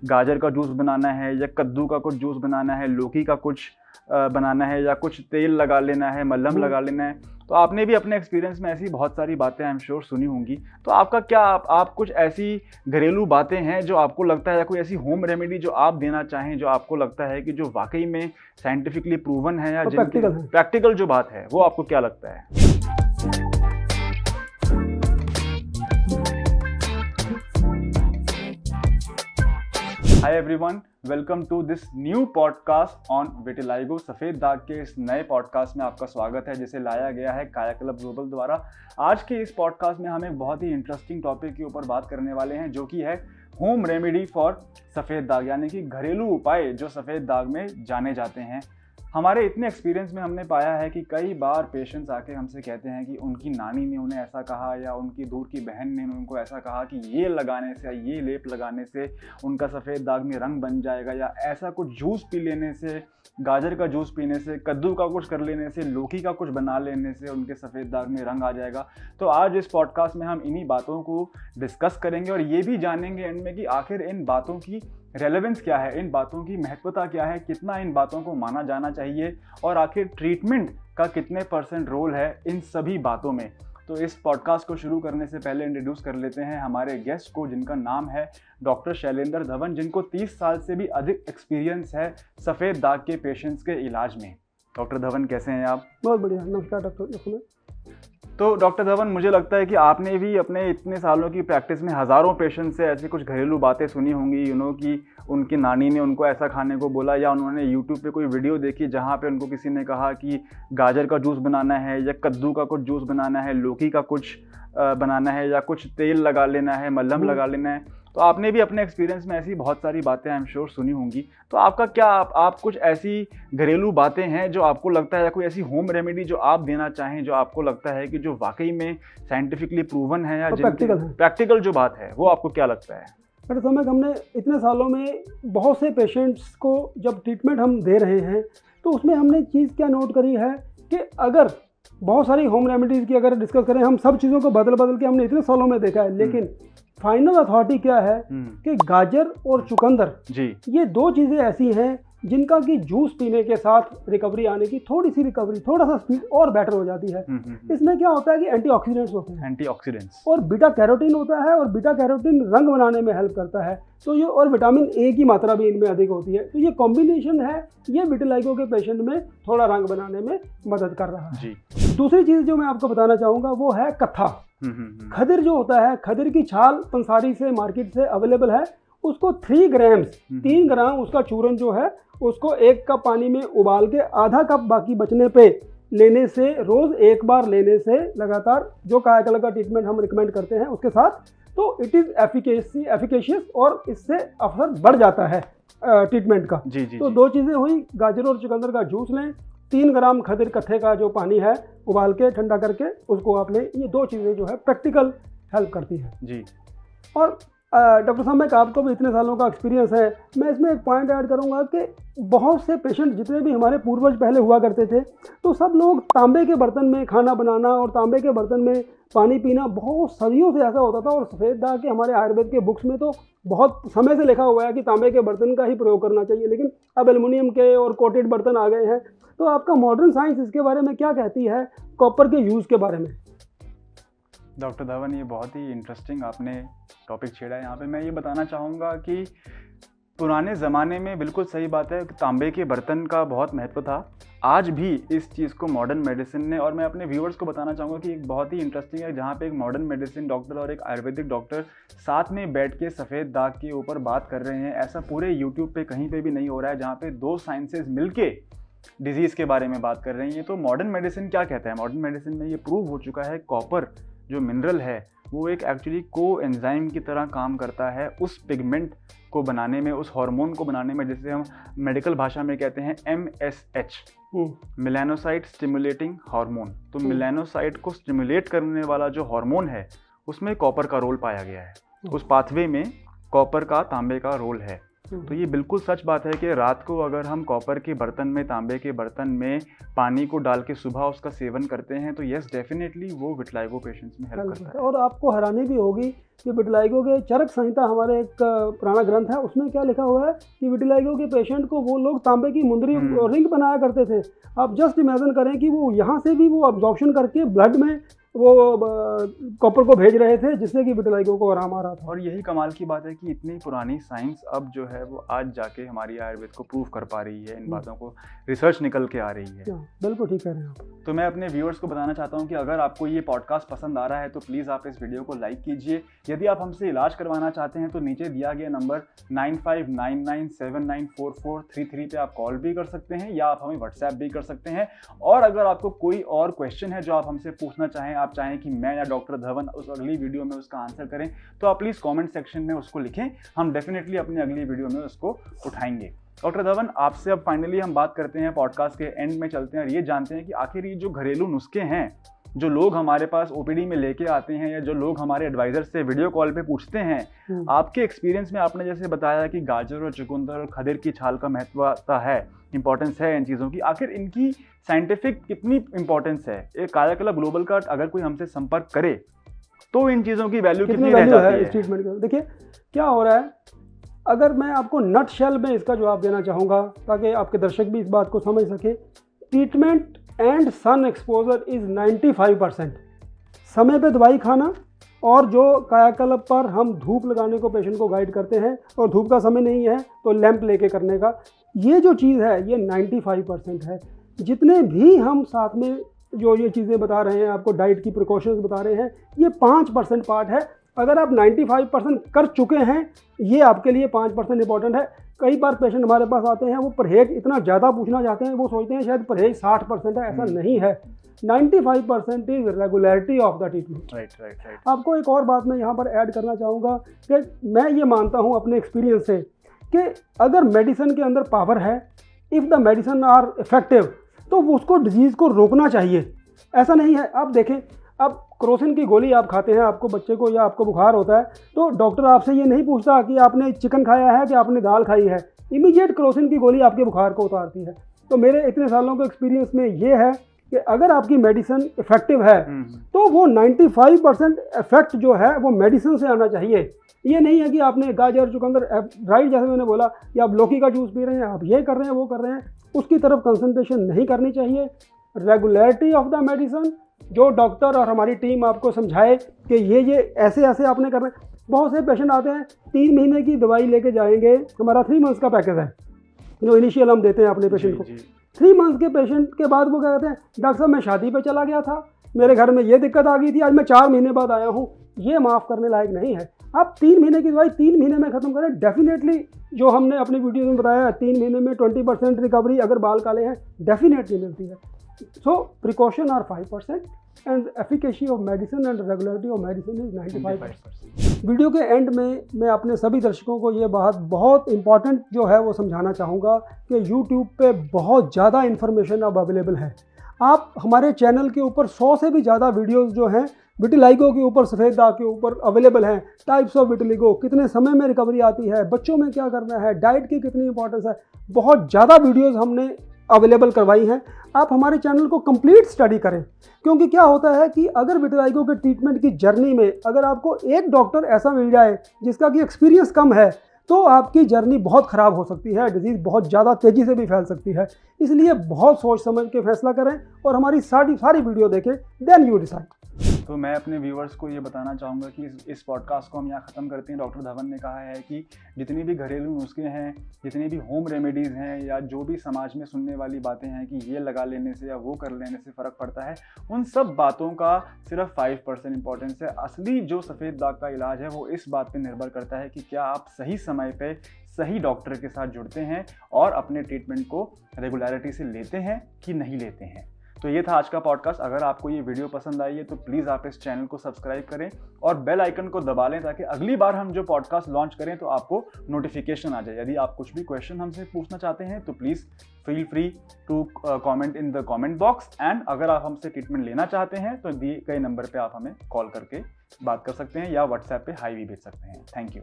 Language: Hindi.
गाजर का जूस बनाना है या कद्दू का कुछ जूस बनाना है, लौकी का कुछ बनाना है या कुछ तेल लगा लेना है, मलहम लगा लेना है। तो आपने भी अपने एक्सपीरियंस में ऐसी बहुत सारी बातें आई एम श्योर सुनी होंगी। तो आपका क्या आप कुछ ऐसी घरेलू बातें हैं जो आपको लगता है, या कोई ऐसी होम रेमेडी जो आप देना चाहें जो आपको लगता है कि जो वाकई में साइंटिफिकली प्रूवन है या प्रैक्टिकल जो बात है, वो आपको क्या लगता है? Hi everyone, welcome to this new podcast on vitiligo. सफ़ेद दाग के इस नए पॉडकास्ट में आपका स्वागत है, जिसे लाया गया है कायाकल्प ग्लोबल द्वारा। आज के इस पॉडकास्ट में हम एक बहुत ही इंटरेस्टिंग टॉपिक के ऊपर बात करने वाले हैं, जो कि है होम रेमेडी फॉर सफ़ेद दाग, यानी कि घरेलू उपाय जो सफ़ेद दाग में जाने जाते हैं। हमारे इतने एक्सपीरियंस में हमने पाया है कि कई बार पेशेंट्स आके हमसे कहते हैं कि उनकी नानी ने उन्हें ऐसा कहा या उनकी दूर की बहन ने उनको ऐसा कहा कि ये लगाने से, ये लेप लगाने से उनका सफ़ेद दाग में रंग बन जाएगा, या ऐसा कुछ जूस पी लेने से, गाजर का जूस पीने से, कद्दू का कुछ कर लेने से, लौकी का कुछ बना लेने से उनके सफ़ेद दाग में रंग आ जाएगा। तो आज इस पॉडकास्ट में हम इन्हीं बातों को डिस्कस करेंगे और ये भी जानेंगे एंड में कि आखिर इन बातों की रेलेवेंस क्या है, इन बातों की महत्वता क्या है, कितना इन बातों को माना जाना चाहिए और आखिर ट्रीटमेंट का कितने % रोल है इन सभी बातों में। तो इस पॉडकास्ट को शुरू करने से पहले इंट्रोड्यूस कर लेते हैं हमारे गेस्ट को, जिनका नाम है डॉक्टर शैलेंद्र धवन, जिनको 30 साल से भी अधिक एक्सपीरियंस है सफ़ेद दाग के पेशेंट्स के इलाज में। डॉक्टर धवन, कैसे हैं आप? बहुत बढ़िया, नमस्कार डॉक्टर। तो डॉक्टर धवन, मुझे लगता है कि आपने भी अपने इतने सालों की प्रैक्टिस में हज़ारों पेशेंट से ऐसी कुछ घरेलू बातें सुनी होंगी, कि उनकी नानी ने उनको ऐसा खाने को बोला, या उन्होंने यूट्यूब पे कोई वीडियो देखी जहाँ पे उनको किसी ने कहा कि गाजर का जूस बनाना है या कद्दू का कुछ जूस बनाना है, लौकी का कुछ बनाना है या कुछ तेल लगा लेना है, मलहम लगा लेना है। तो आपने भी अपने एक्सपीरियंस में ऐसी बहुत सारी बातें आई एम श्योर सुनी होंगी। तो आपका क्या आप कुछ ऐसी घरेलू बातें हैं जो आपको लगता है, या कोई ऐसी होम रेमेडी जो आप देना चाहें जो आपको लगता है कि जो वाकई में साइंटिफिकली प्रूवन है या प्रैक्टिकल जो बात है, वो आपको क्या लगता है? डॉक्टर साहब, हमने इतने सालों में बहुत से पेशेंट्स को जब ट्रीटमेंट हम दे रहे हैं, तो उसमें हमने चीज़ क्या नोट करी है कि अगर बहुत सारी होम रेमेडीज़ की अगर डिस्कस करें, हम सब चीज़ों को बदल के हमने इतने सालों में देखा है, लेकिन फाइनल अथॉरिटी क्या है कि गाजर और चुकंदर जी, ये दो चीज़ें ऐसी हैं जिनका कि जूस पीने के साथ रिकवरी आने की, थोड़ा सा स्पीड और बेटर हो जाती है। इसमें क्या होता है कि एंटीऑक्सीडेंट्स होते हैं, और बीटा कैरोटीन होता है, और बीटा कैरोटीन रंग बनाने में हेल्प करता है। तो ये, और विटामिन ए की मात्रा भी इनमें अधिक होती है। तो ये कॉम्बिनेशन है, ये विटिलाइगो के पेशेंट में थोड़ा रंग बनाने में मदद कर रहा है। दूसरी चीज़ जो मैं आपको बताना चाहूँगा वो है कत्था। खदिर जो होता है, खदिर की छाल पंसारी से, मार्केट से अवेलेबल है। उसको 3 ग्राम उसका चूरन जो है, उसको 1 कप पानी में उबाल के आधा कप बाकी बचने पे लेने से, रोज 1 बार लेने से लगातार जो कायाकल्प का ट्रीटमेंट हम रिकमेंड करते हैं उसके साथ, तो इट इज़ एफिकेशियस और इससे असर बढ़ जाता है ट्रीटमेंट का। तो दो चीज़ें हुई, गाजर और चुकंदर का जूस लें, 3 ग्राम खदिर कत्थे का जो पानी है उबाल के ठंडा करके उसको आप लें। ये दो चीज़ें जो है प्रैक्टिकल हेल्प करती है जी। और डॉक्टर साहब, मैं आपको भी इतने सालों का एक्सपीरियंस है, मैं इसमें एक पॉइंट ऐड करूंगा कि बहुत से पेशेंट जितने भी हमारे पूर्वज पहले हुआ करते थे, तो सब लोग तांबे के बर्तन में खाना बनाना और तांबे के बर्तन में पानी पीना बहुत सदियों से ऐसा होता था। और सफ़ेद दाग के हमारे आयुर्वेद के बुक्स में तो बहुत समय से लिखा हुआ है कि तांबे के बर्तन का ही प्रयोग करना चाहिए, लेकिन अब एल्युमिनियम के और कोटेड बर्तन आ गए हैं। तो आपका मॉडर्न साइंस इसके बारे में क्या कहती है, कॉपर के यूज़ के बारे में? डॉक्टर धवन, ये बहुत ही इंटरेस्टिंग आपने टॉपिक छेड़ा है। यहाँ पे मैं ये बताना चाहूँगा कि पुराने ज़माने में बिल्कुल सही बात है, तांबे के बर्तन का बहुत महत्व था। आज भी इस चीज़ को मॉडर्न मेडिसिन ने, और मैं अपने व्यूअर्स को बताना चाहूँगा कि एक बहुत ही इंटरेस्टिंग है जहाँ पे एक मॉडर्न मेडिसिन डॉक्टर और एक आयुर्वेदिक डॉक्टर साथ में बैठ के सफ़ेद दाग के ऊपर बात कर रहे हैं। ऐसा पूरे यूट्यूब पे कहीं पे भी नहीं हो रहा है, जहाँ पे दो साइंसेज मिलके डिजीज़ के बारे में बात कर रही हैं। तो मॉडर्न मेडिसिन क्या कहता है? मॉडर्न मेडिसिन में ये प्रूव हो चुका है, कॉपर जो मिनरल है वो एक एक्चुअली को एंजाइम की तरह काम करता है उस पिगमेंट को बनाने में, उस हार्मोन को बनाने में, जिसे हम मेडिकल भाषा में कहते हैं MSH, मेलानोसाइट स्टिमुलेटिंग हार्मोन। तो मेलानोसाइट को स्टिमुलेट करने वाला जो हार्मोन है उसमें कॉपर का रोल पाया गया है। उस पाथवे में कॉपर का, तांबे का रोल है। तो ये बिल्कुल सच बात है कि रात को अगर हम कॉपर के बर्तन में, तांबे के बर्तन में पानी को डाल के सुबह उसका सेवन करते हैं तो यस डेफिनेटली वो विटिलाइगो पेशेंट्स में हेल्प करता है। और आपको हैरानी भी होगी कि विटिलाइगो के चरक संहिता, हमारे एक पुराना ग्रंथ है, उसमें क्या लिखा हुआ है कि विटिलाइगो के पेशेंट को वो लोग तांबे की मुंदरी रिंग बनाया करते थे। आप जस्ट इमेजिन करें कि वो यहाँ से भी वो अब्जॉर्प्शन करके ब्लड में वो कॉपर को भेज रहे थे, जिससे कि विटिलाइगो को आराम आ रहा था। और यही कमाल की बात है कि इतनी पुरानी साइंस अब जो है वो आज जाके हमारी आयुर्वेद को प्रूव कर पा रही है, इन बातों को रिसर्च निकल के आ रही है। बिल्कुल ठीक कह रहे हैं आप। तो मैं अपने व्यूअर्स को बताना चाहता हूं कि अगर आपको ये पॉडकास्ट पसंद आ रहा है तो प्लीज़ आप इस वीडियो को लाइक कीजिए। यदि आप हमसे इलाज करवाना चाहते हैं तो नीचे दिया गया नंबर 9599794433 पे आप कॉल भी कर सकते हैं या आप हमें व्हाट्सएप भी कर सकते हैं। और अगर आपको कोई और क्वेश्चन है जो आप हमसे पूछना चाहें, आप चाहें कि मैं या डॉक्टर धवन उस अगली वीडियो में उसका आंसर करें, तो आप प्लीज़ कमेंट सेक्शन में उसको लिखें, हम डेफिनेटली अपनी अगली वीडियो में उसको उठाएंगे। डॉक्टर धवन, आपसे अब फाइनली हम बात करते हैं, पॉडकास्ट के एंड में चलते हैं और ये जानते हैं कि आखिर ये जो घरेलू नुस्खे हैं जो लोग हमारे पास ओपीडी में लेके आते हैं या जो लोग हमारे एडवाइजर से वीडियो कॉल पे पूछते हैं, आपके एक्सपीरियंस में आपने जैसे बताया कि गाजर और चुकंदर और खदर की छाल का महत्वता है, इंपॉर्टेंस है इन चीज़ों की, आखिर इनकी साइंटिफिक कितनी इंपॉर्टेंस है? एक कायाकल्प ग्लोबल का अगर कोई हमसे संपर्क करे तो इन चीज़ों की वैल्यू कितनी रह जाती है इस ट्रीटमेंट की? देखिए क्या हो रहा है, अगर मैं आपको नट शेल में इसका जवाब देना चाहूँगा ताकि आपके दर्शक भी इस बात को समझ सके, treatment and sun exposure is 95%। समय पे दवाई खाना और जो कायाकल्प पर हम धूप लगाने को पेशेंट को गाइड करते हैं और धूप का समय नहीं है तो लैंप लेके करने का, ये जो चीज़ है ये 95% है। जितने भी हम साथ में जो ये चीज़ें बता रहे हैं, आपको डाइट की प्रिकॉशंस बता रहे हैं, ये 5% पार्ट है। अगर आप 95% कर चुके हैं, ये आपके लिए 5% इंपॉर्टेंट है। कई बार पेशेंट हमारे पास आते हैं, वो परहेज इतना ज़्यादा पूछना चाहते हैं, वो सोचते हैं शायद परहेज 60% है, ऐसा नहीं है। 95% is regularity of the treatment. Right. आपको एक और बात मैं यहाँ पर ऐड करना चाहूँगा कि मैं ये मानता हूँ अपने एक्सपीरियंस से कि अगर मेडिसिन के अंदर पावर है, if the medicine are effective, तो उसको डिजीज़ को रोकना चाहिए। ऐसा नहीं है, आप देखें, अब क्रोसिन की गोली आप खाते हैं, आपको बच्चे को या आपको बुखार होता है तो डॉक्टर आपसे ये नहीं पूछता कि आपने चिकन खाया है कि आपने दाल खाई है, इमीडिएट क्रोसिन की गोली आपके बुखार को उतारती है। तो मेरे इतने सालों के एक्सपीरियंस में ये है कि अगर आपकी मेडिसिन इफेक्टिव है तो वो 95% इफेक्ट जो है वो मेडिसिन से आना चाहिए। ये नहीं है कि आपने गाजर चुकंदर राइट, जैसे मैंने बोला, या आप लौकी का जूस पी रहे हैं, आप ये कर रहे हैं वो कर रहे हैं, उसकी तरफ कंसंट्रेशन नहीं करनी चाहिए। रेगुलरिटी ऑफ द मेडिसिन, जो डॉक्टर और हमारी टीम आपको समझाए कि ये ऐसे आपने करना है। बहुत से पेशेंट आते हैं 3 महीने की दवाई लेके जाएंगे, हमारा 3 मंथ्स का पैकेज है जो इनिशियल हम देते हैं अपने पेशेंट को। 3 मंथ्स के पेशेंट के बाद वो क्या कहते हैं, डॉक्टर साहब मैं शादी पे चला गया था, मेरे घर में ये दिक्कत आ गई थी, आज मैं 4 महीने बाद आया हूँ। ये माफ़ करने लायक नहीं है। आप 3 महीने की दवाई 3 महीने में ख़त्म करें। डेफिनेटली जो हमने अपनी वीडियो में बताया, 3 महीने में 20% रिकवरी अगर बाल काले हैं डेफिनेटली मिलती है। So precaution are 5% and efficacy of medicine and regularity of medicine is 95%। Video के एंड में मैं अपने सभी दर्शकों को ये बात बहुत इंपॉर्टेंट जो है वो समझाना चाहूँगा कि यूट्यूब पे बहुत ज़्यादा इन्फॉर्मेशन अब अवेलेबल है। आप हमारे चैनल के ऊपर 100 से भी ज़्यादा वीडियोस जो हैं विटिलाइगो के ऊपर, सफ़ेद दाग के ऊपर अवेलेबल हैं। टाइप्स ऑफ विटिलिगो, कितने समय में रिकवरी आती है, बच्चों में क्या करना है, डाइट की कितनी इंपॉर्टेंस है, बहुत ज़्यादा वीडियोस हमने अवेलेबल करवाई हैं। आप हमारे चैनल को कंप्लीट स्टडी करें, क्योंकि क्या होता है कि अगर विटिलाइगो के ट्रीटमेंट की जर्नी में अगर आपको एक डॉक्टर ऐसा मिल जाए जिसका कि एक्सपीरियंस कम है, तो आपकी जर्नी बहुत ख़राब हो सकती है, डिजीज़ बहुत ज़्यादा तेज़ी से भी फैल सकती है। इसलिए बहुत सोच समझ के फैसला करें और हमारी सारी वीडियो देखें, देन यू डिसाइड। तो मैं अपने व्यूवर्स को ये बताना चाहूँगा कि इस पॉडकास्ट को हम यहाँ ख़त्म करते हैं। डॉक्टर धवन ने कहा है कि जितनी भी घरेलू नुस्खे हैं, जितनी भी होम रेमेडीज़ हैं, या जो भी समाज में सुनने वाली बातें हैं कि ये लगा लेने से या वो कर लेने से फ़र्क पड़ता है, उन सब बातों का सिर्फ 5% इंपॉर्टेंस है। असली जो सफ़ेद दाग का इलाज है वो इस बात पर निर्भर करता है कि क्या आप सही समय पर सही डॉक्टर के साथ जुड़ते हैं और अपने ट्रीटमेंट को रेगुलरिटी से लेते हैं कि नहीं लेते हैं। तो ये था आज का पॉडकास्ट। अगर आपको ये वीडियो पसंद आई है तो प्लीज़ आप इस चैनल को सब्सक्राइब करें और बेल आइकन को दबा लें ताकि अगली बार हम जो पॉडकास्ट लॉन्च करें तो आपको नोटिफिकेशन आ जाए। यदि आप कुछ भी क्वेश्चन हमसे पूछना चाहते हैं तो please feel free to comment in the comment box. And अगर आप हमसे ट्रीटमेंट लेना चाहते हैं तो दिए गए नंबर पर आप हमें कॉल करके बात कर सकते हैं या व्हाट्सएप पे हाई भी भेज सकते हैं। Thank you.